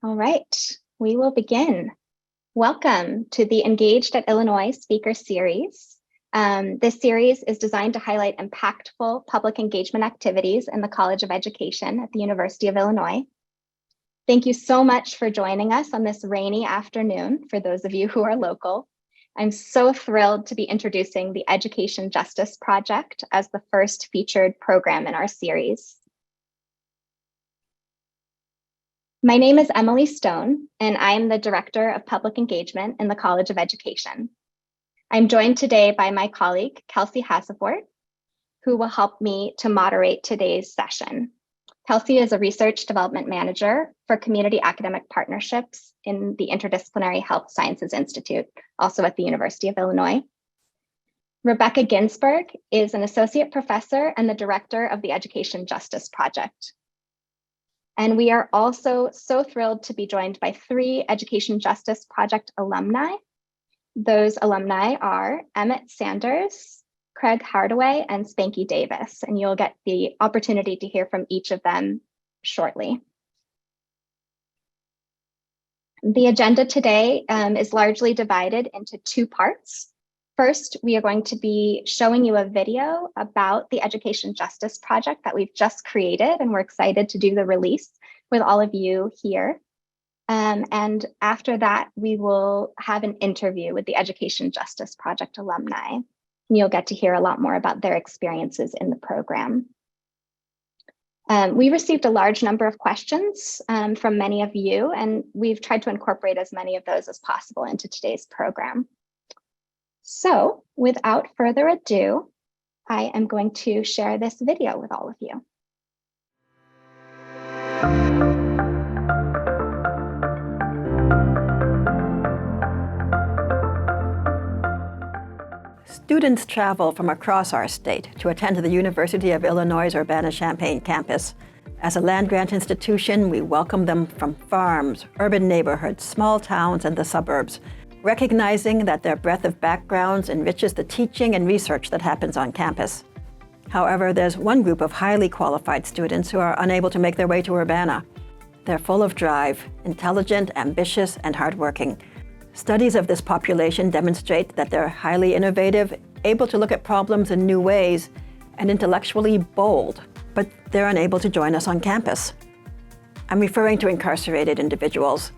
All right, we will begin. Welcome to the Engaged at Illinois Speaker Series. This series is designed to highlight impactful public engagement activities in the College of Education at the University of Illinois. Thank you so much for joining us on this rainy afternoon, for those of you who are local. I'm so thrilled to be introducing the Education Justice Project as the first featured program in our series. My name is Emily Stone, and I am the Director of Public Engagement in the College of Education. I'm joined today by my colleague, Kelsey Hasselfort, who will help me to moderate today's session. Kelsey is a Research Development Manager for Community Academic Partnerships in the Interdisciplinary Health Sciences Institute, also at the University of Illinois. Rebecca Ginsberg is an Associate Professor and the Director of the Education Justice Project. And we are also so thrilled to be joined by 3 Education Justice Project alumni. Those alumni are Emmett Sanders, Craig Hardaway, and Spanky Davis, and you'll get the opportunity to hear from each of them shortly. The agenda today is largely divided into 2 parts. First, we are going to be showing you a video about the Education Justice Project that we've just created, and we're excited to do the release with all of you here. And after that, we will have an interview with the Education Justice Project alumni, and you'll get to hear a lot more about their experiences in the program. We received a large number of questions from many of you, and we've tried to incorporate as many of those as possible into today's program. So without further ado, I am going to share this video with all of you. Students travel from across our state to attend the University of Illinois' Urbana-Champaign campus. As a land-grant institution, we welcome them from farms, urban neighborhoods, small towns, and the suburbs, recognizing that their breadth of backgrounds enriches the teaching and research that happens on campus. However, there's one group of highly qualified students who are unable to make their way to Urbana. They're full of drive, intelligent, ambitious, and hardworking. Studies of this population demonstrate that they're highly innovative, able to look at problems in new ways, and intellectually bold, but they're unable to join us on campus. I'm referring to incarcerated individuals.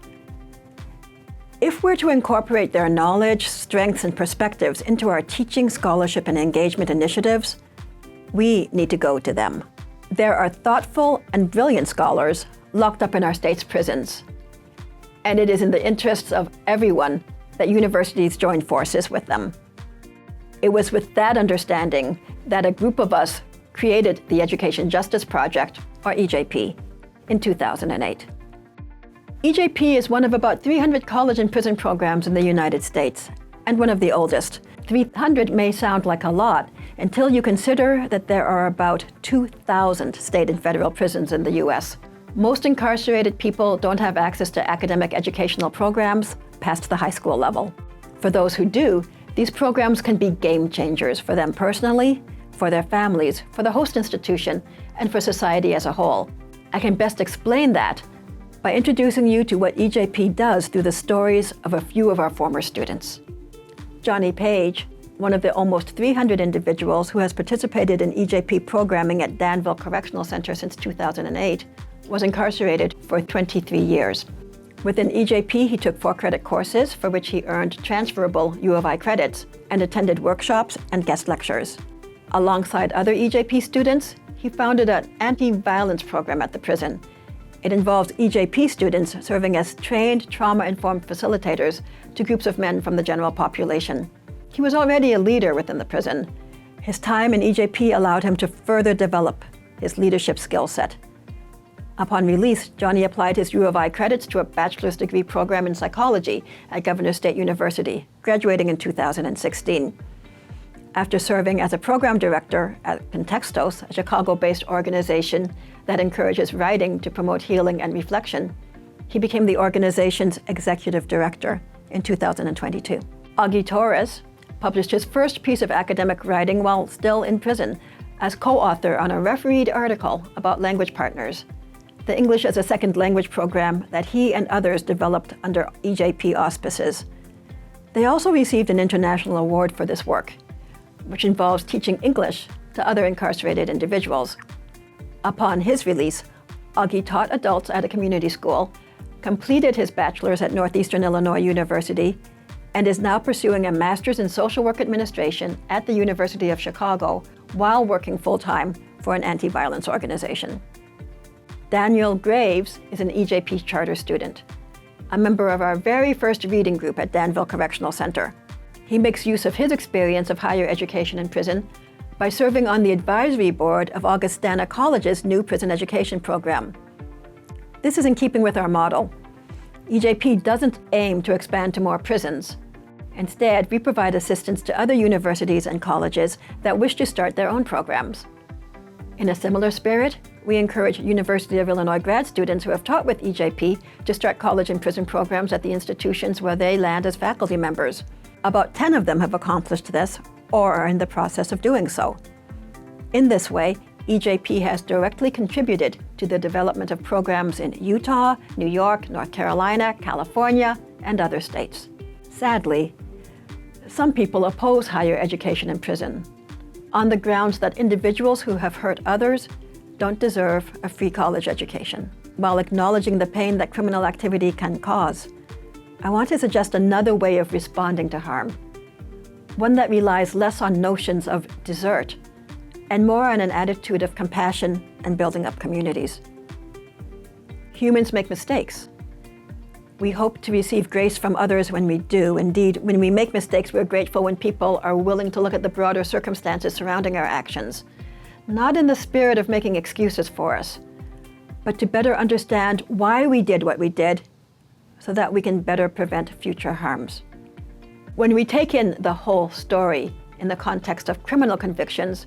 If we're to incorporate their knowledge, strengths, and perspectives into our teaching, scholarship, and engagement initiatives, we need to go to them. There are thoughtful and brilliant scholars locked up in our state's prisons. And it is in the interests of everyone that universities join forces with them. It was with that understanding that a group of us created the Education Justice Project, or EJP, in 2008. EJP is one of about 300 college and prison programs in the United States, and one of the oldest. 300 may sound like a lot until you consider that there are about 2,000 state and federal prisons in the US. Most incarcerated people don't have access to academic educational programs past the high school level. For those who do, these programs can be game changers for them personally, for their families, for the host institution, and for society as a whole. I can best explain that by introducing you to what EJP does through the stories of a few of our former students. Johnny Page, one of the almost 300 individuals who has participated in EJP programming at Danville Correctional Center since 2008, was incarcerated for 23 years. Within EJP, he took 4-credit courses for which he earned transferable U of I credits and attended workshops and guest lectures. Alongside other EJP students, he founded an anti-violence program at the prison. It involves EJP students serving as trained, trauma-informed facilitators to groups of men from the general population. He was already a leader within the prison. His time in EJP allowed him to further develop his leadership skill set. Upon release, Johnny applied his U of I credits to a bachelor's degree program in psychology at Governor State University, graduating in 2016. After serving as a program director at Contextos, a Chicago-based organization that encourages writing to promote healing and reflection, he became the organization's executive director in 2022. Augie Torres published his first piece of academic writing while still in prison as co-author on a refereed article about language partners. the English as a Second Language program that he and others developed under EJP auspices. They also received an international award for this work, which involves teaching English to other incarcerated individuals. Upon his release, Augie taught adults at a community school, completed his bachelor's at Northeastern Illinois University, and is now pursuing a master's in social work administration at the University of Chicago while working full-time for an anti-violence organization. Daniel Graves is an EJP charter student, a member of our very first reading group at Danville Correctional Center. He makes use of his experience of higher education in prison by serving on the advisory board of Augustana College's new prison education program. This is in keeping with our model. EJP doesn't aim to expand to more prisons. Instead, we provide assistance to other universities and colleges that wish to start their own programs. In a similar spirit, we encourage University of Illinois grad students who have taught with EJP to start college and prison programs at the institutions where they land as faculty members. About 10 of them have accomplished this or are in the process of doing so. In this way, EJP has directly contributed to the development of programs in Utah, New York, North Carolina, California, and other states. Sadly, some people oppose higher education in prison on the grounds that individuals who have hurt others don't deserve a free college education, while acknowledging the pain that criminal activity can cause. I want to suggest another way of responding to harm, one that relies less on notions of desert and more on an attitude of compassion and building up communities. Humans make mistakes. We hope to receive grace from others when we do. Indeed, when we make mistakes, we're grateful when people are willing to look at the broader circumstances surrounding our actions, not in the spirit of making excuses for us, but to better understand why we did what we did so that we can better prevent future harms. When we take in the whole story in the context of criminal convictions,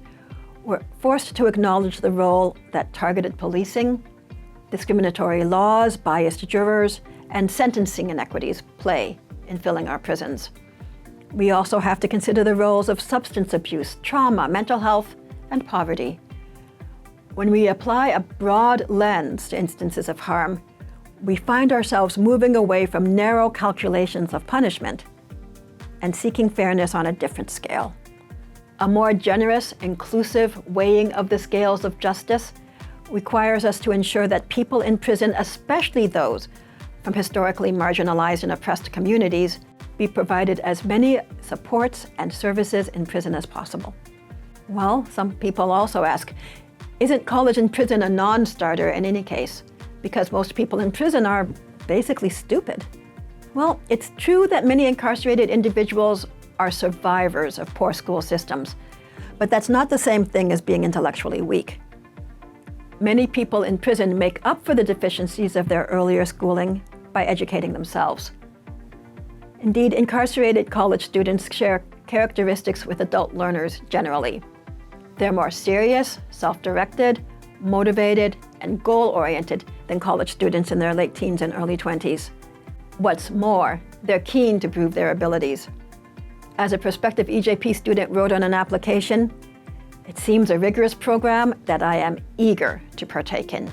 we're forced to acknowledge the role that targeted policing, discriminatory laws, biased jurors, and sentencing inequities play in filling our prisons. We also have to consider the roles of substance abuse, trauma, mental health, and poverty. When we apply a broad lens to instances of harm, we find ourselves moving away from narrow calculations of punishment and seeking fairness on a different scale. A more generous, inclusive weighing of the scales of justice requires us to ensure that people in prison, especially those from historically marginalized and oppressed communities, be provided as many supports and services in prison as possible. Well, some people also ask, isn't college and prison a non-starter in any case? Because most people in prison are basically stupid. Well, it's true that many incarcerated individuals are survivors of poor school systems, but that's not the same thing as being intellectually weak. Many people in prison make up for the deficiencies of their earlier schooling by educating themselves. Indeed, incarcerated college students share characteristics with adult learners generally. They're more serious, self-directed, motivated, and goal-oriented than college students in their late teens and early 20s. What's more, they're keen to prove their abilities. As a prospective EJP student wrote on an application, "It seems a rigorous program that I am eager to partake in."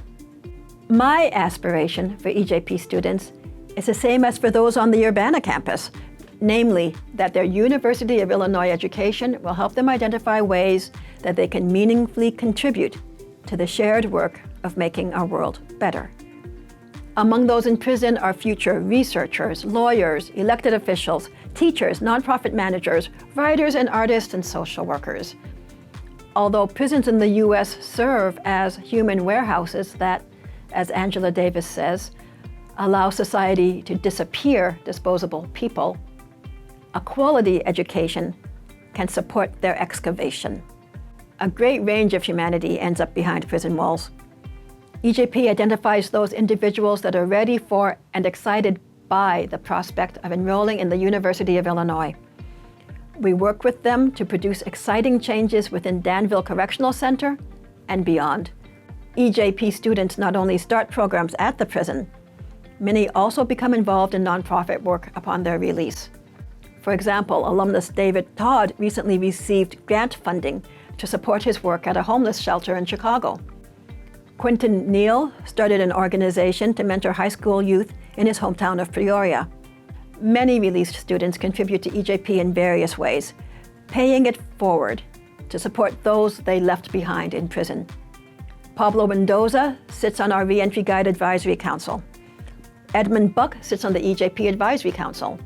My aspiration for EJP students is the same as for those on the Urbana campus, namely that their University of Illinois education will help them identify ways that they can meaningfully contribute to the shared work of making our world better. Among those in prison are future researchers, lawyers, elected officials, teachers, nonprofit managers, writers and artists, and social workers. Although prisons in the U.S. serve as human warehouses that, as Angela Davis says, allow society to disappear disposable people, a quality education can support their excavation. A great range of humanity ends up behind prison walls. EJP identifies those individuals that are ready for and excited by the prospect of enrolling in the University of Illinois. We work with them to produce exciting changes within Danville Correctional Center and beyond. EJP students not only start programs at the prison, many also become involved in nonprofit work upon their release. For example, alumnus David Todd recently received grant funding to support his work at a homeless shelter in Chicago. Quentin Neal started an organization to mentor high school youth in his hometown of Peoria. Many released students contribute to EJP in various ways, paying it forward to support those they left behind in prison. Pablo Mendoza sits on our Reentry Guide Advisory Council. Edmund Buck sits on the EJP Advisory Council.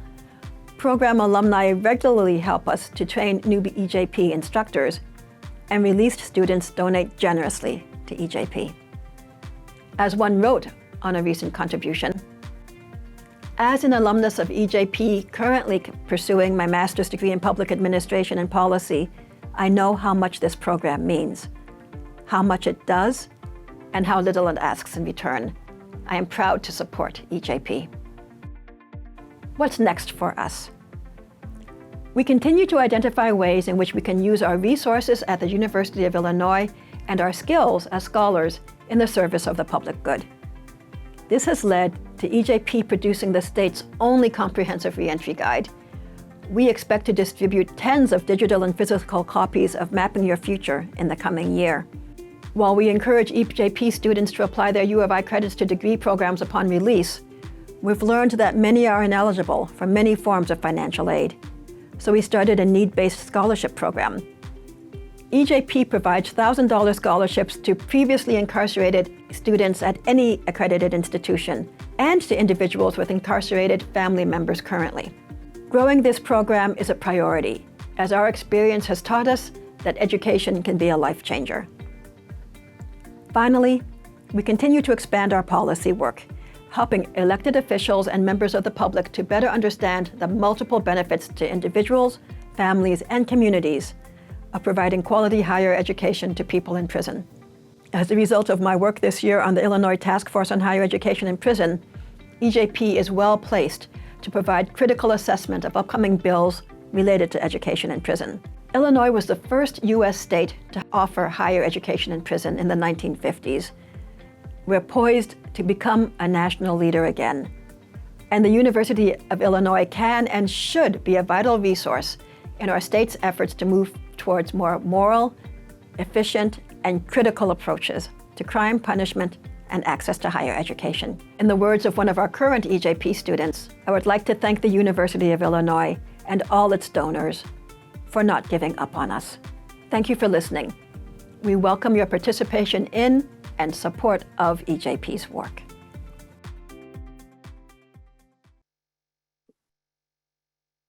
Program alumni regularly help us to train new EJP instructors, and released students donate generously to EJP. As one wrote on a recent contribution, as an alumnus of EJP currently pursuing my master's degree in public administration and policy, I know how much this program means, how much it does, and how little it asks in return. I am proud to support EJP. What's next for us? We continue to identify ways in which we can use our resources at the University of Illinois and our skills as scholars in the service of the public good. This has led to EJP producing the state's only comprehensive reentry guide. We expect to distribute tens of digital and physical copies of Mapping Your Future in the coming year. While we encourage EJP students to apply their U of I credits to degree programs upon release, we've learned that many are ineligible for many forms of financial aid. So we started a need-based scholarship program. EJP provides $1,000 scholarships to previously incarcerated students at any accredited institution and to individuals with incarcerated family members currently. Growing this program is a priority, as our experience has taught us that education can be a life changer. Finally, we continue to expand our policy work, helping elected officials and members of the public to better understand the multiple benefits to individuals, families, and communities of providing quality higher education to people in prison. As a result of my work this year on the Illinois Task Force on Higher Education in Prison, EJP is well placed to provide critical assessment of upcoming bills related to education in prison. Illinois was the first U.S. state to offer higher education in prison in the 1950s. We're poised to become a national leader again. And the University of Illinois can and should be a vital resource in our state's efforts to move towards more moral, efficient, and critical approaches to crime punishment and access to higher education. In the words of one of our current EJP students, I would like to thank the University of Illinois and all its donors for not giving up on us. Thank you for listening. We welcome your participation in and support of EJP's work.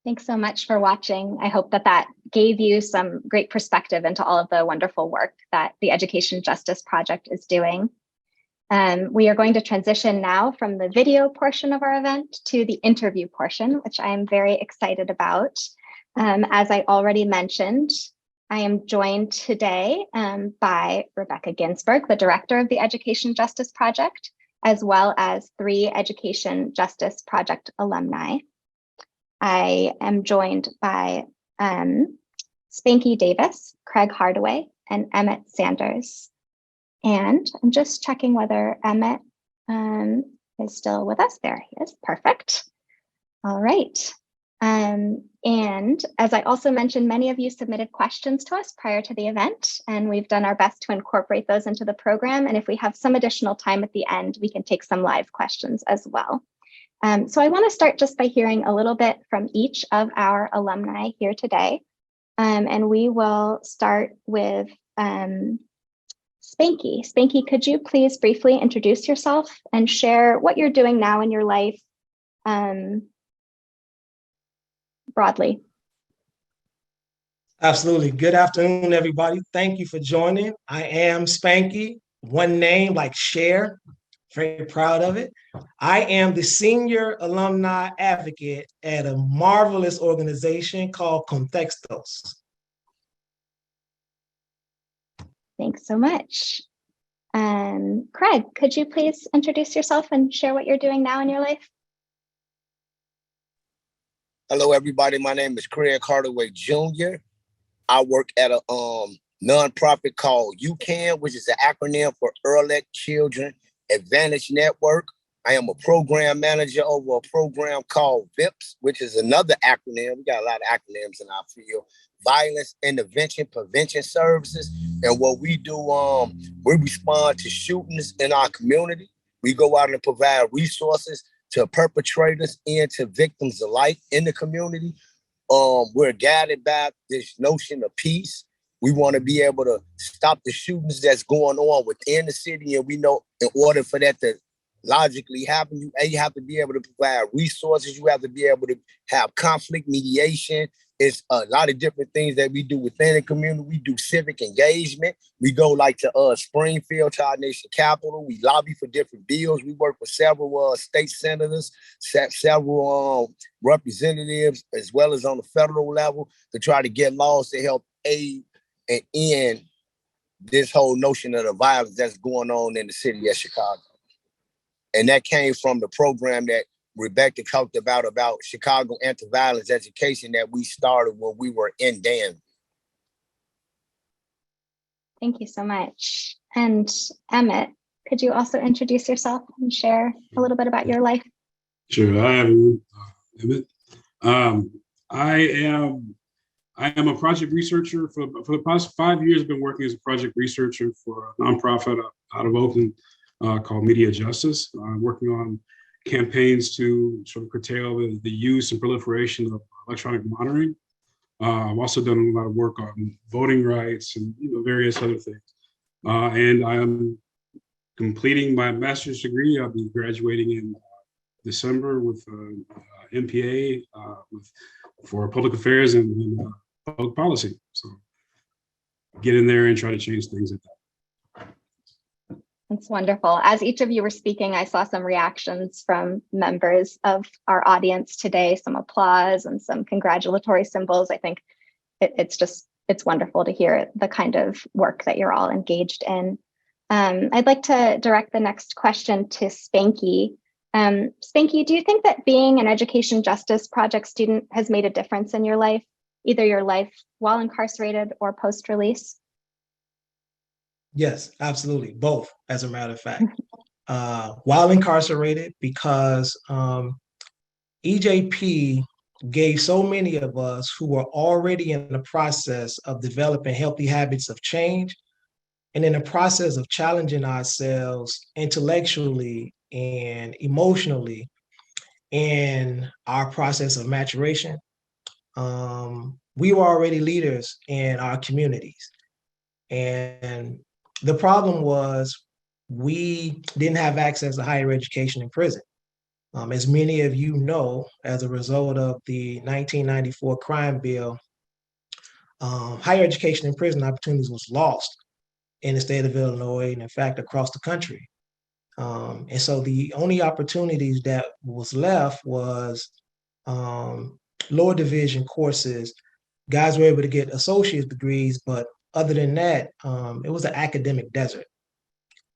Thanks so much for watching. I hope that gave you some great perspective into all of the wonderful work that the Education Justice Project is doing. We are going to transition now from the video portion of our event to the interview portion, which I am very excited about. As I already mentioned, I am joined today by Rebecca Ginsburg, the director of the Education Justice Project, as well as 3 Education Justice Project alumni. I am joined by Spanky Davis, Craig Hardaway, and Emmett Sanders. And I'm just checking whether Emmett is still with us. There he is, perfect. All right. And as I also mentioned, many of you submitted questions to us prior to the event, and we've done our best to incorporate those into the program. And if we have some additional time at the end, we can take some live questions as well. So I want to start just by hearing a little bit from each of our alumni here today. And we will start with Spanky. Spanky, could you please briefly introduce yourself and share what you're doing now in your life broadly? Absolutely. Good afternoon, everybody. Thank you for joining. I am Spanky, one name like Cher. Very proud of it. I am the senior alumni advocate at a marvelous organization called Contextos. Thanks so much. Craig, could you please introduce yourself and share what you're doing now in your life? Hello, everybody. My name is Craig Hardaway Jr. I work at a nonprofit called UCAN, which is an acronym for Early Children Advantage Network. I am a program manager over a program called VIPS, which is another acronym. We got a lot of acronyms in our field. Violence Intervention Prevention Services. And what we do, we respond to shootings in our community. We go out and provide resources to perpetrators and to victims alike in the community. We're guided by this notion of peace. We want to be able to stop the shootings that's going on within the city. And we know in order for that to logically happen, you have to be able to provide resources. You have to be able to have conflict mediation. It's a lot of different things that we do within the community. We do civic engagement. We go like to Springfield, to our nation capital. We lobby for different bills. We work with several state senators, several representatives, as well as on the federal level, to try to get laws to help aid and end this whole notion of the violence that's going on in the city of Chicago. And that came from the program that Rebecca talked about Chicago anti-violence education that we started when we were in Danville. Thank you so much. And Emmett, could you also introduce yourself and share a little bit about your life? Sure, I am Emmett. I am a project researcher. For the past 5 years, I've been working as a project researcher for a nonprofit out of Oakland called Media Justice. I'm working on campaigns to sort of curtail the use and proliferation of electronic monitoring. I've also done a lot of work on voting rights and various other things. And I am completing my master's degree. I'll be graduating in December with MPA for public affairs and public policy. So get in there and try to change things at that. That's wonderful. As each of you were speaking, I saw some reactions from members of our audience today, some applause and some congratulatory symbols. I think it's wonderful to hear the kind of work that you're all engaged in. I'd like to direct the next question to Spanky. Spanky, do you think that being an Education Justice Project student has made a difference in your life, either your life while incarcerated or post-release? Yes, absolutely. Both, as a matter of fact. While incarcerated, because EJP gave so many of us who were already in the process of developing healthy habits of change and in the process of challenging ourselves intellectually and emotionally in our process of maturation. We were already leaders in our communities. And the problem was we didn't have access to higher education in prison. As many of you know, as a result of the 1994 crime bill, higher education in prison opportunities was lost in the state of Illinois and in fact across the country. And so the only opportunities that was left was lower division courses. Guys were able to get associate degrees, but other than that, it was an academic desert.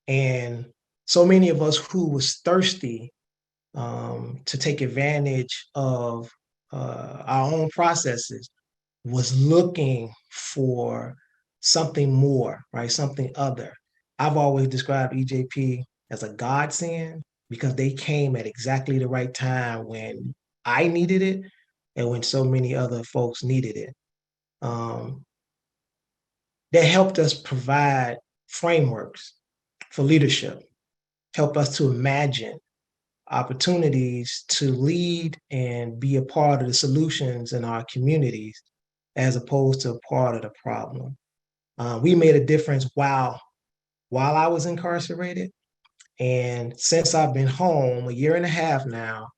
And so many of us who was thirsty to take advantage of our own processes was looking for something more, right? Something other. I've always described EJP as a godsend because they came at exactly the right time when I needed it and when so many other folks needed it. That helped us provide frameworks for leadership, help us to imagine opportunities to lead and be a part of the solutions in our communities as opposed to a part of the problem. We made a difference while I was incarcerated. And since I've been home 1.5 years now,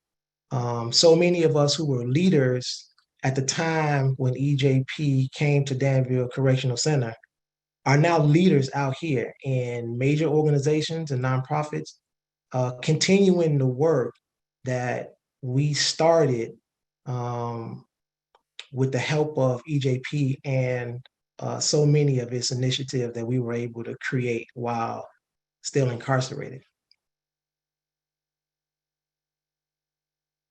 so many of us who were leaders at the time when EJP came to Danville Correctional Center are now leaders out here in major organizations and nonprofits, continuing the work that we started with the help of EJP and so many of its initiatives that we were able to create while still incarcerated.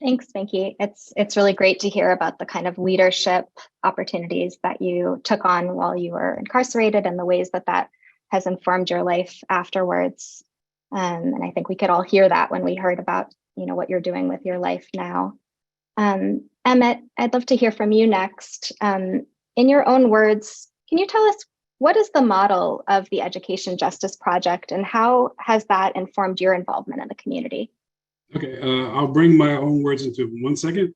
Thanks, Spanky. It's really great to hear about the kind of leadership opportunities that you took on while you were incarcerated and the ways that has informed your life afterwards. And I think we could all hear that when we heard about, what you're doing with your life now. Emmett, I'd love to hear from you next. In your own words, can you tell us what is the model of the Education Justice Project and how has that informed your involvement in the community? Okay, I'll bring my own words into 1 second.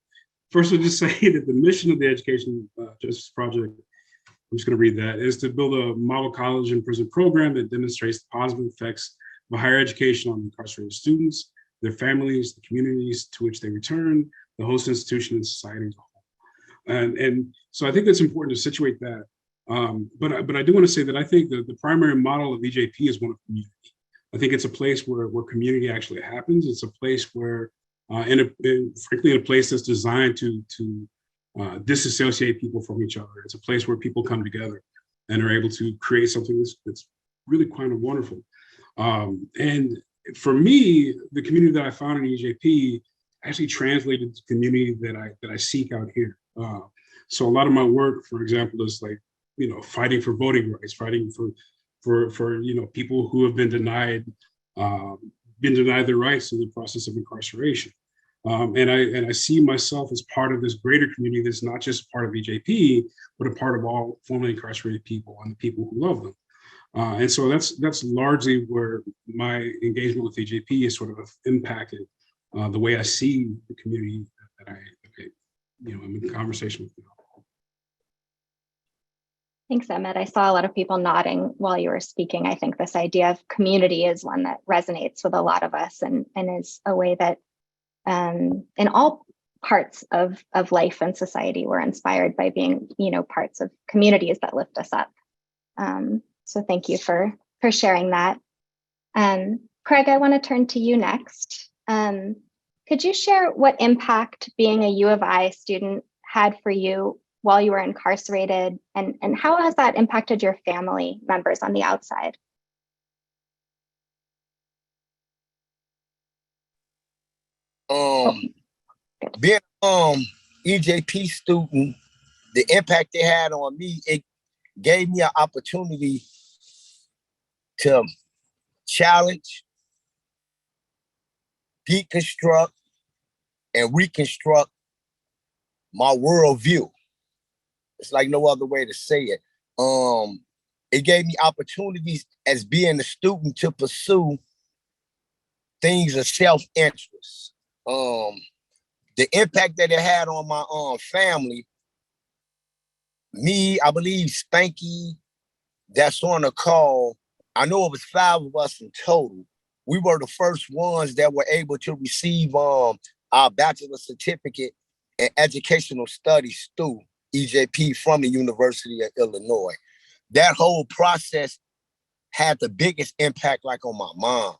First, I'll just say that the mission of the Education Justice Project, I'm just going to read that, is to build a model college and prison program that demonstrates the positive effects of higher education on incarcerated students, their families, the communities to which they return, the host institution, and society as a whole. And so I think that's important to situate that. But I do want to say that I think that the primary model of EJP is one of community. I think it's a place where community actually happens. It's a place where, frankly, a place that's designed to disassociate people from each other. It's a place where people come together and are able to create something that's really kind of wonderful. And for me, the community that I found in EJP actually translated to community that I seek out here. So a lot of my work, for example, is like, fighting for voting rights, fighting for people who have been denied their rights in the process of incarceration. And I see myself as part of this greater community that's not just part of EJP, but a part of all formerly incarcerated people and the people who love them. And so that's largely where my engagement with EJP is sort of impacted the way I see the community that I am in conversation with. Thanks, Emmett. I saw a lot of people nodding while you were speaking. I think this idea of community is one that resonates with a lot of us and is a way that in all parts of life and society, we're inspired by being, parts of communities that lift us up. So thank you for sharing that. Craig, I want to turn to you next. Could you share what impact being a U of I student had for you while you were incarcerated, and how has that impacted your family members on the outside? Being EJP student, the impact it had on me, it gave me an opportunity to challenge, deconstruct, and reconstruct my worldview. It's like no other way to say it. It gave me opportunities as being a student to pursue things of self-interest. The impact that it had on my family, me, I believe Spanky, that's on the call, I know it was 5 of us in total. We were the first ones that were able to receive our bachelor's certificate in educational studies through EJP from the University of Illinois. That whole process had the biggest impact like on my mom.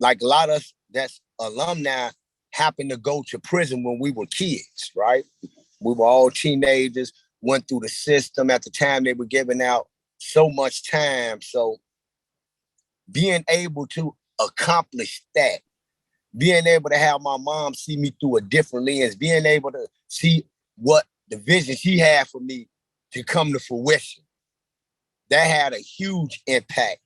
Like a lot of us that's alumni happened to go to prison when we were kids, right? We were all teenagers, went through the system. At the time, they were giving out so much time. So being able to accomplish that, being able to have my mom see me through a different lens, being able to see what the vision she had for me to come to fruition, that had a huge impact,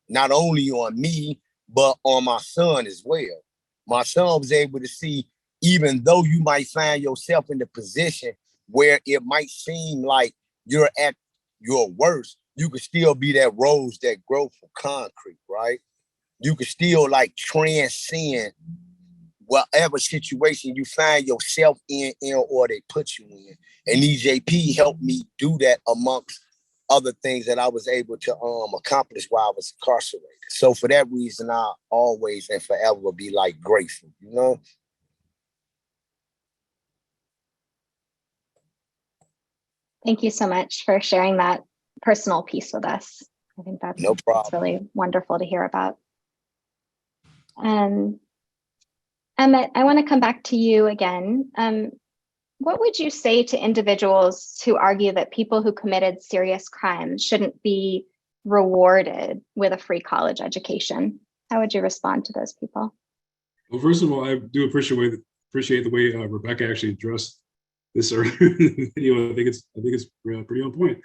not only on me, but on my son as well. My son was able to see, even though you might find yourself in the position where it might seem like you're at your worst, you could still be that rose that grows from concrete, right? You could still like transcend whatever situation you find yourself in or they put you in. And EJP helped me do that amongst other things that I was able to accomplish while I was incarcerated. So for that reason, I always and forever will be like grateful, Thank you so much for sharing that personal piece with us. I think that's no problem. That's really wonderful to hear about. Emmett, I want to come back to you again. What would you say to individuals who argue that people who committed serious crimes shouldn't be rewarded with a free college education? How would you respond to those people? Well, first of all, I do appreciate the way Rebecca actually addressed this earlier in the video. I think it's pretty on point.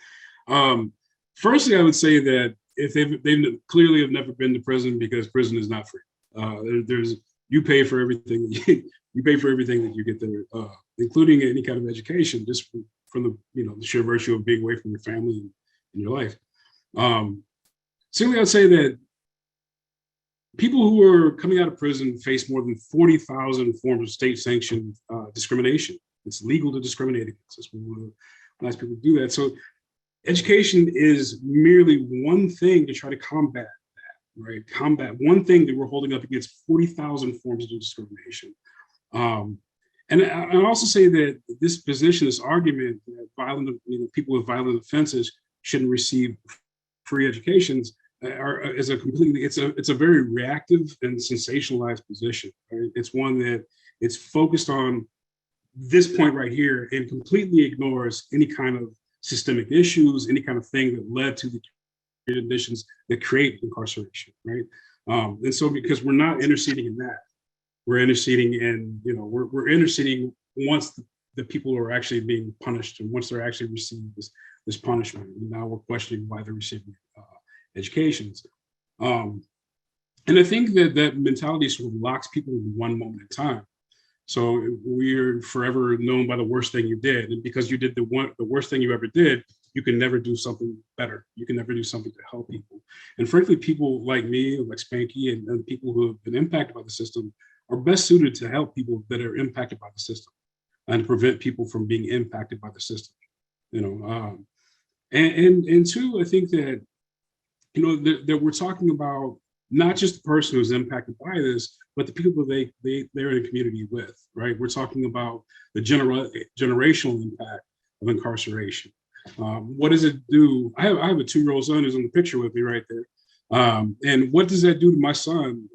Firstly, I would say that if they clearly have never been to prison, because prison is not free. You pay for everything. You pay for everything that you get there, including any kind of education, just from the sheer virtue of being away from your family and your life. Simply, I'd say that people who are coming out of prison face more than 40,000 forms of state-sanctioned discrimination. It's legal to discriminate against us. We want to ask people to do that. So education is merely one thing to try to combat that, right? Combat one thing that we're holding up against 40,000 forms of discrimination. And I also say that this position, this argument that people with violent offenses shouldn't receive free educations is it's a very reactive and sensationalized position. Right? It's one that it's focused on this point right here and completely ignores any kind of systemic issues, any kind of thing that led to the conditions that create incarceration, right? And so because we're not interceding in that, we're interceding in, we're interceding once the people are actually being punished and once they're actually receiving this punishment. And now we're questioning why they're receiving educations. And I think that mentality sort of locks people in one moment in time. So we're forever known by the worst thing you did. And because you did the worst thing you ever did, you can never do something better. You can never do something to help people. And frankly, people like me, like Spanky, and people who have been impacted by the system are best suited to help people that are impacted by the system and to prevent people from being impacted by the system. And two, I think that, that we're talking about not just the person who's impacted by this, but the people they're in a community with, right? We're talking about the generational impact of incarceration. What does it do? I have a 2-year-old son who's in the picture with me right there. And what does that do to my son?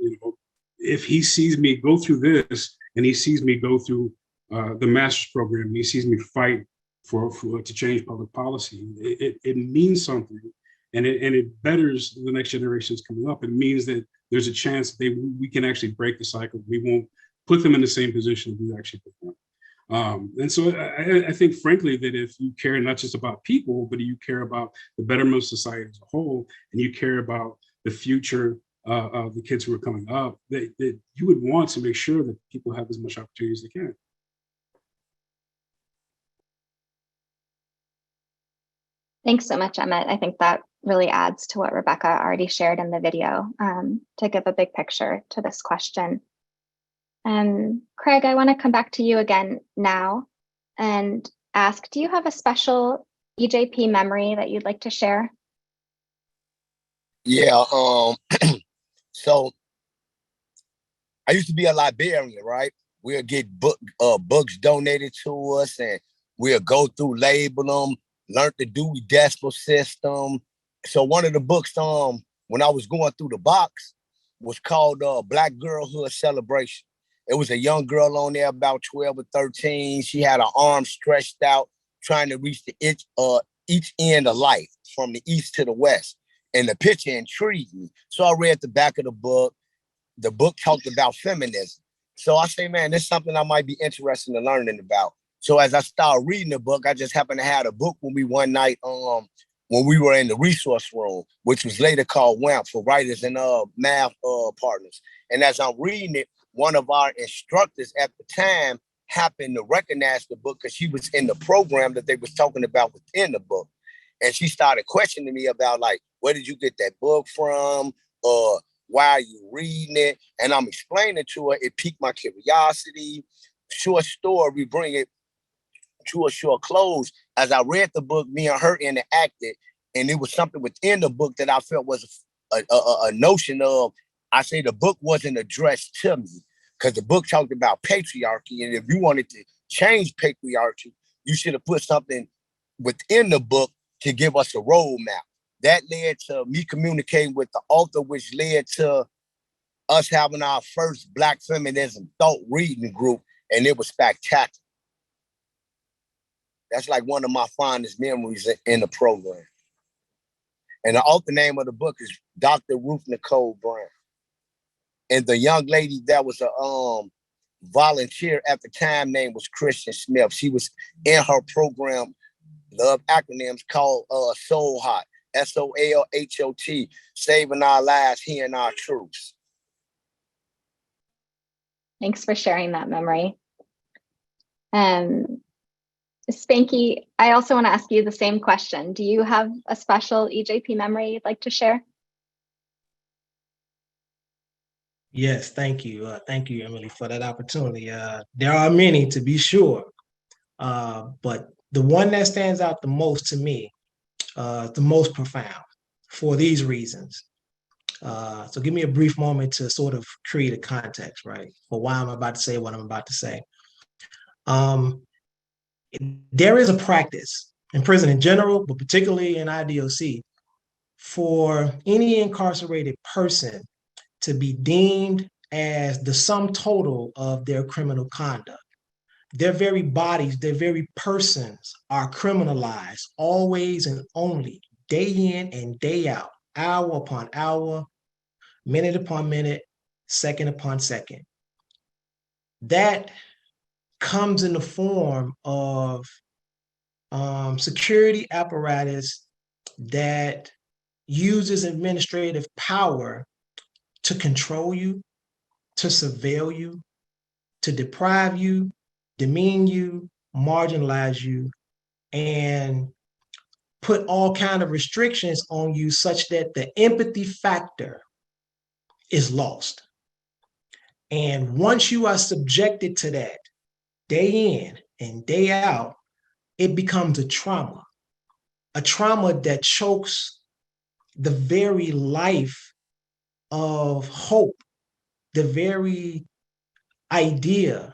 If he sees me go through this and he sees me go through the master's program, and he sees me fight to change public policy, it means something. And it betters the next generations coming up. It means that there's a chance that we can actually break the cycle. We won't put them in the same position we actually put them. And so I think, frankly, that if you care not just about people, but you care about the betterment of society as a whole, and you care about the future of the kids who are coming up, that you would want to make sure that people have as much opportunity as they can. Thanks so much, Emmett. I think that really adds to what Rebecca already shared in the video to give a big picture to this question. Craig, I want to come back to you again now and ask, do you have a special EJP memory that you'd like to share? Yeah, so I used to be a librarian, right? We'll get books donated to us and we'll go through, label them, learn the Dewey Decimal System. So one of the books when I was going through the box was called Black Girlhood Celebration. It was a young girl on there about 12 or 13. She had her arms stretched out, trying to reach each end of life from the east to the west. And the picture intrigued me. So I read the back of the book. The book talked about feminism. So I say, man, this is something I might be interested in learning about. So as I started reading the book, I just happened to have a book with me one night when we were in the resource room, which was later called WAMP for writers and math partners. And as I'm reading it, one of our instructors at the time happened to recognize the book because she was in the program that they was talking about within the book. And she started questioning me about, like, where did you get that book from? Why are you reading it? And I'm explaining to her, it piqued my curiosity. Short story, bring it to a short close. As I read the book, me and her interacted, and it was something within the book that I felt was a notion of, I say the book wasn't addressed to me because the book talked about patriarchy. And if you wanted to change patriarchy, you should have put something within the book to give us a roadmap. That led to me communicating with the author, which led to us having our first Black feminism thought reading group, and it was spectacular. That's like one of my fondest memories in the program. And the author name of the book is Dr. Ruth Nicole Brown. And the young lady that was a volunteer at the time name was Christian Smith. She was in her program, love acronyms, called Soul Hot. SOLHOT, saving our lives, hearing our truths. Thanks for sharing that memory. Spanky, I also want to ask you the same question. Do you have a special EJP memory you'd like to share? Yes, thank you. Thank you, Emily, for that opportunity. There are many, to be sure, but the one that stands out the most to me, the most profound, for these reasons. So give me a brief moment to sort of create a context, right, for why I'm about to say what I'm about to say. There is a practice in prison in general, but particularly in IDOC, for any incarcerated person to be deemed as the sum total of their criminal conduct. Their very bodies, their very persons are criminalized always and only, day in and day out, hour upon hour, minute upon minute, second upon second. That comes in the form of security apparatus that uses administrative power to control you, to surveil you, to deprive you, demean you, marginalize you, and put all kind of restrictions on you such that the empathy factor is lost. And once you are subjected to that day in and day out, it becomes a trauma that chokes the very life of hope, the very idea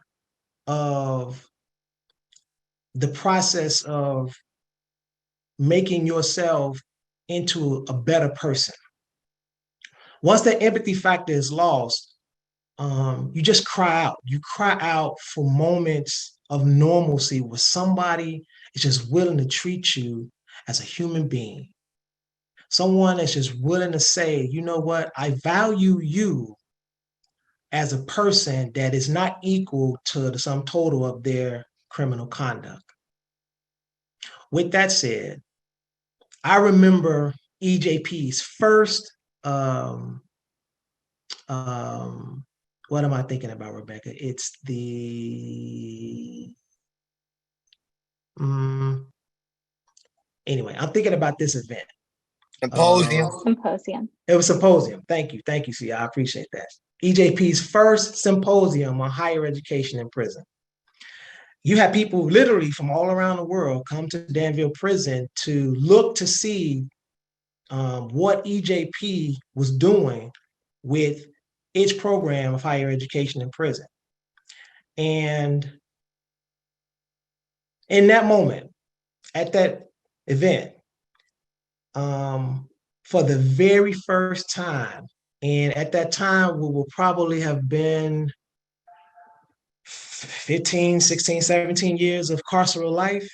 of the process of making yourself into a better person. Once that empathy factor is lost, you just cry out. You cry out for moments of normalcy where somebody is just willing to treat you as a human being. Someone that's just willing to say, you know what, I value you as a person that is not equal to the sum total of their criminal conduct. With that said, I remember EJP's first, what am I thinking about, Rebecca? It's the, anyway, I'm thinking about this event. Symposium. Symposium. It was symposium. Thank you. Thank you, C. I appreciate that. EJP's first symposium on higher education in prison. You had people literally from all around the world come to Danville Prison to look to see what EJP was doing with its program of higher education in prison. And in that moment, at that event, for the very first time, and at that time, we will probably have been 15, 16, 17 years of carceral life,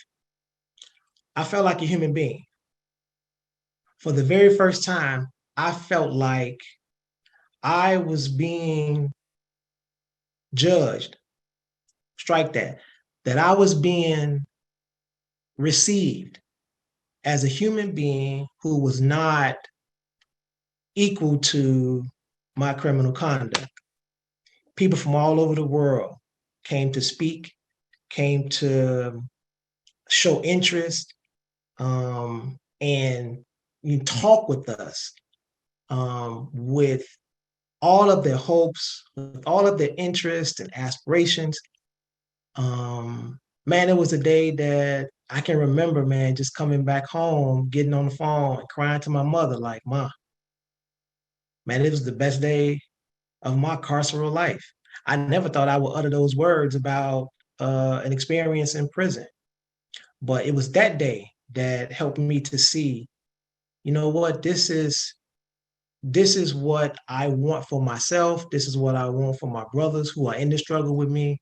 I felt like a human being. For the very first time, I felt like I was being judged. Strike that I was being received as a human being who was not equal to my criminal conduct. People from all over the world came to speak, came to show interest, and you talk with us with all of their hopes, with all of their interests and aspirations. Man, it was a day that I can remember, man, just coming back home, getting on the phone and crying to my mother like, "Ma, man, it was the best day of my carceral life." I never thought I would utter those words about an experience in prison. But it was that day that helped me to see, you know what, this is what I want for myself. This is what I want for my brothers who are in the struggle with me.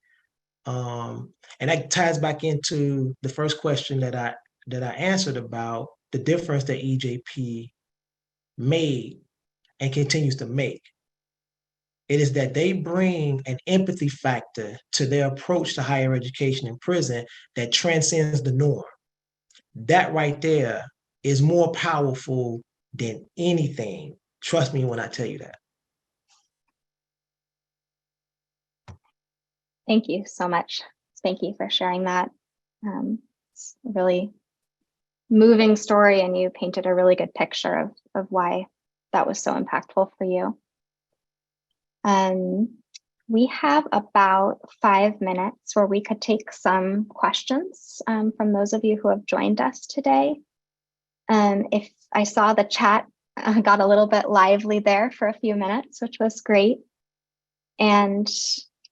And that ties back into the first question that I answered about the difference that EJP made and continues to make. It is that they bring an empathy factor to their approach to higher education in prison that transcends the norm. That right there is more powerful than anything. Trust me when I tell you that. Thank you so much, Spanky, for sharing that. It's a really moving story, and you painted a really good picture of why that was so impactful for you. We have about 5 minutes where we could take some questions from those of you who have joined us today. If I saw the chat got a little bit lively there for a few minutes, which was great. And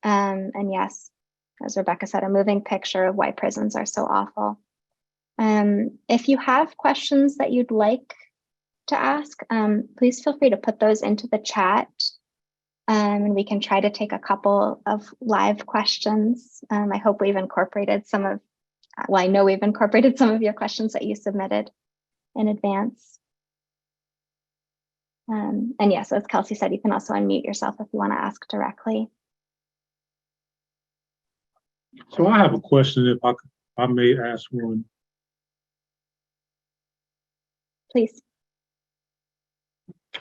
yes, as Rebecca said, a moving picture of why prisons are so awful. If you have questions that you'd like to ask, please feel free to put those into the chat. And we can try to take a couple of live questions. I hope we've incorporated I know we've incorporated some of your questions that you submitted in advance. And yes, as Kelsey said, you can also unmute yourself if you want to ask directly. So I have a question, if I may ask one. Please.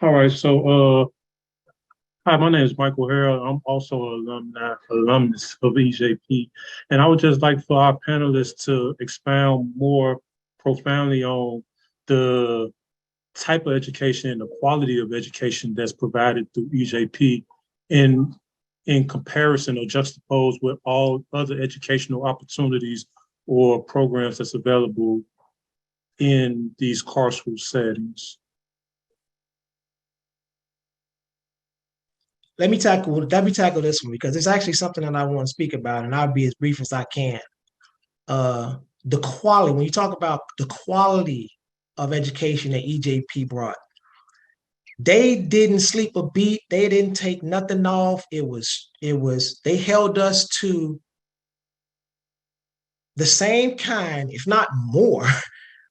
All right, so hi, my name is Michael Harrell. I'm also an alumnus of EJP. And I would just like for our panelists to expound more profoundly on the type of education and the quality of education that's provided through EJP in comparison or juxtaposed with all other educational opportunities or programs that's available in these carceral settings. Let me tackle this one because it's actually something that I want to speak about, and I'll be as brief as I can. The quality, when you talk about the quality of education that EJP brought, they didn't sleep a beat. They didn't take nothing off. They held us to the same kind, if not more,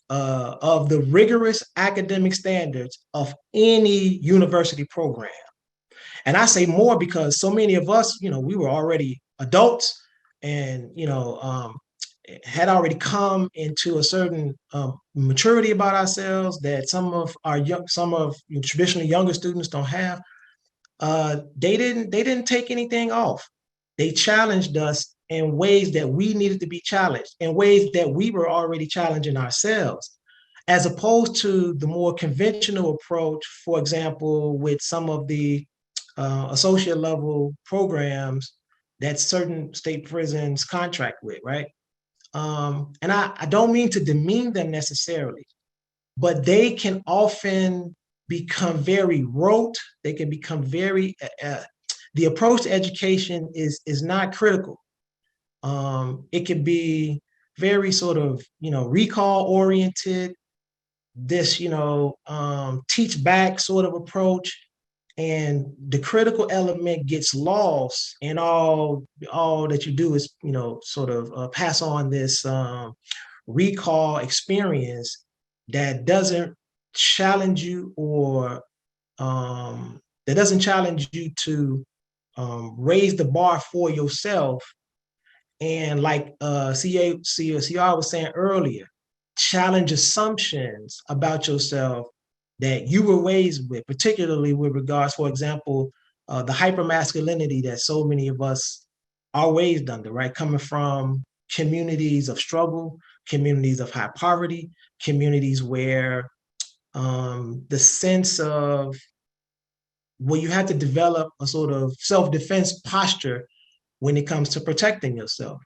of the rigorous academic standards of any university program. And I say more because so many of us, we were already adults and, had already come into a certain maturity about ourselves that some of traditionally younger students don't have. They didn't take anything off. They challenged us in ways that we needed to be challenged, in ways that we were already challenging ourselves, as opposed to the more conventional approach, for example, with some of the associate level programs that certain state prisons contract with, right? And I don't mean to demean them necessarily, but they can often become very rote. They can become very, the approach to education is not critical. It can be very sort of, recall oriented, this, teach back sort of approach. And the critical element gets lost, and all that you do is, sort of pass on this recall experience that doesn't challenge you or that doesn't challenge you to raise the bar for yourself. And like CR was saying earlier, challenge assumptions about yourself that you were raised with, particularly with regards, for example, the hypermasculinity that so many of us are raised under, right? Coming from communities of struggle, communities of high poverty, communities where the sense of, well, you have to develop a sort of self-defense posture when it comes to protecting yourself.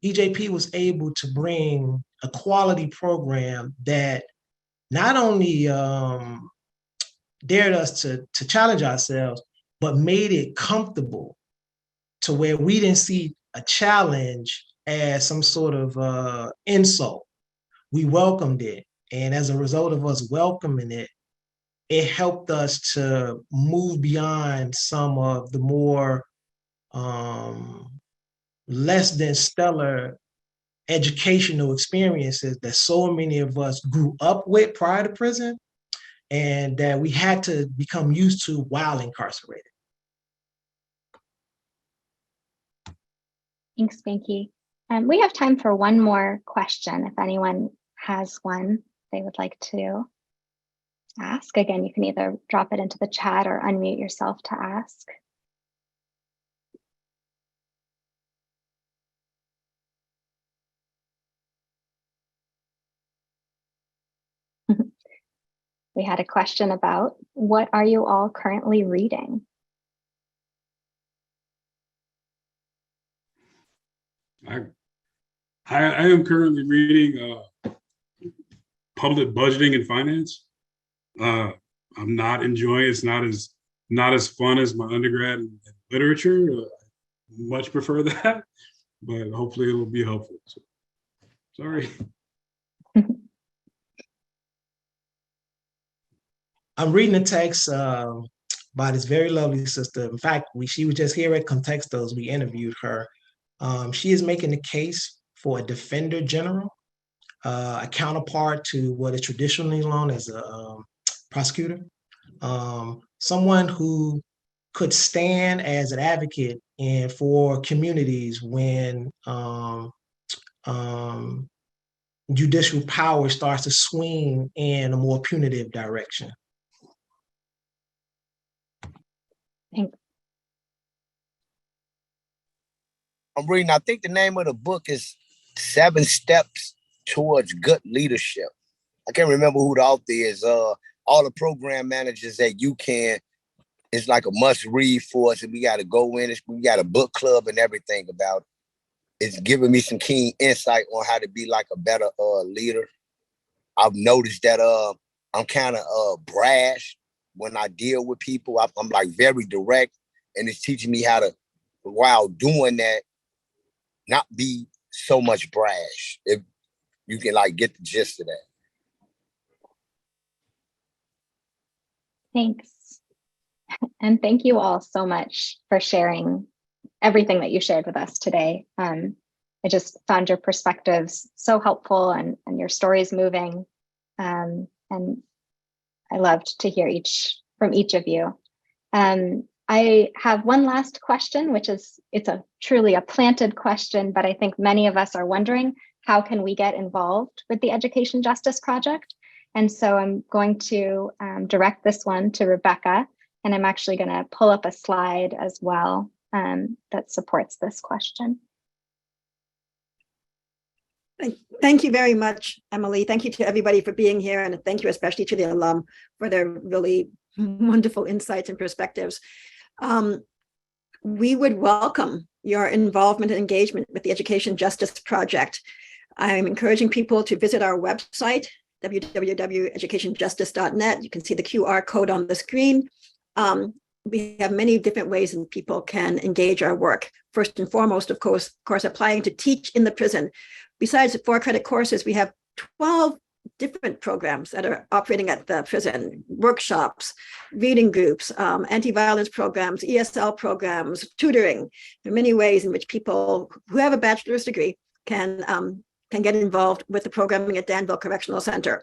EJP was able to bring a quality program that not only dared us to challenge ourselves, but made it comfortable to where we didn't see a challenge as some sort of insult. We welcomed it. And as a result of us welcoming it, it helped us to move beyond some of the more less than stellar educational experiences that so many of us grew up with prior to prison and that we had to become used to while incarcerated. Thanks, Spanky. We have time for one more question if anyone has one they would like to ask. Again, you can either drop it into the chat or unmute yourself to ask. We had a question about, what are you all currently reading? I am currently reading Public Budgeting and Finance. I'm not enjoying it. It's not as fun as my undergrad in literature. Much prefer that, but hopefully it will be helpful. So, sorry. I'm reading the text by this very lovely sister. In fact, she was just here at Contextos. We interviewed her. She is making the case for a defender general, a counterpart to what is traditionally known as a prosecutor, someone who could stand as an advocate for communities when judicial power starts to swing in a more punitive direction. Thanks. I'm reading, I think the name of the book is 7 Steps Towards Good Leadership. I can't remember who the author is. All the program managers at UCAN, it's like a must read for us, and we got to go in. We got a book club and everything about it. It's giving me some keen insight on how to be like a better leader. I've noticed that I'm kind of brash when I deal with people. I'm like very direct, and it's teaching me how to, while doing that, not be so much brash. If you can like get the gist of that. Thanks. And thank you all so much for sharing everything that you shared with us today. I just found your perspectives so helpful and your stories moving. And I loved to hear from each of you. I have one last question, which is, it's truly a planted question, but I think many of us are wondering, how can we get involved with the Education Justice Project? And so I'm going to direct this one to Rebecca, and I'm actually going to pull up a slide as well that supports this question. Thank you very much, Emily. Thank you to everybody for being here, and thank you especially to the alum for their really wonderful insights and perspectives. We would welcome your involvement and engagement with the Education Justice Project. I'm encouraging people to visit our website, www.educationjustice.net. You can see the QR code on the screen. We have many different ways that people can engage our work. First and foremost, of course, applying to teach in the prison. Besides the 4 credit courses, we have 12 different programs that are operating at the prison: workshops, reading groups, anti-violence programs, ESL programs, tutoring. There are many ways in which people who have a bachelor's degree can get involved with the programming at Danville Correctional Center.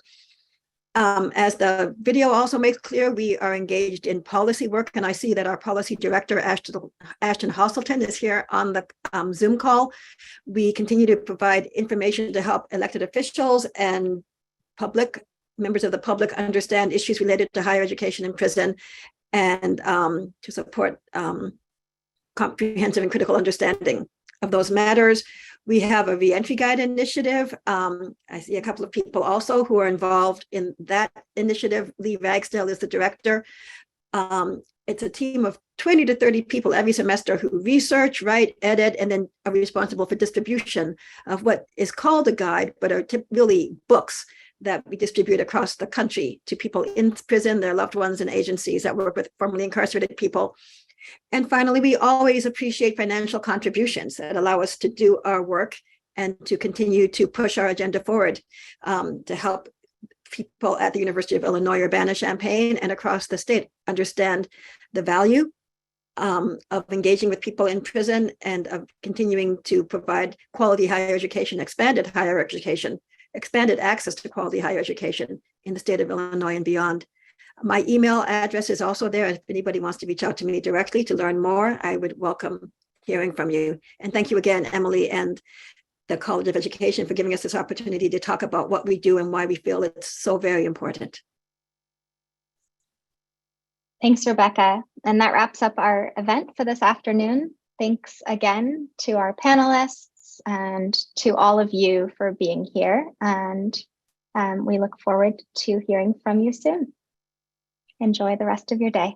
As the video also makes clear, we are engaged in policy work, and I see that our policy director, Ashton Hosselton, is here on the Zoom call. We continue to provide information to help elected officials and members of the public understand issues related to higher education in prison, and to support comprehensive and critical understanding of those matters. We have a reentry guide initiative. I see a couple of people also who are involved in that initiative. Lee Ragsdale is the director. It's a team of 20 to 30 people every semester who research, write, edit, and then are responsible for distribution of what is called a guide, but are really books that we distribute across the country to people in prison, their loved ones, and agencies that work with formerly incarcerated people. And finally, we always appreciate financial contributions that allow us to do our work and to continue to push our agenda forward, to help people at the University of Illinois Urbana-Champaign and across the state understand the value of engaging with people in prison and of continuing to provide quality higher education, expanded access to quality higher education in the state of Illinois and beyond. My email address is also there. If anybody wants to reach out to me directly to learn more, I would welcome hearing from you. And thank you again, Emily and the College of Education for giving us this opportunity to talk about what we do and why we feel it's so very important. Thanks, Rebecca. And that wraps up our event for this afternoon. Thanks again to our panelists and to all of you for being here. And we look forward to hearing from you soon. Enjoy the rest of your day.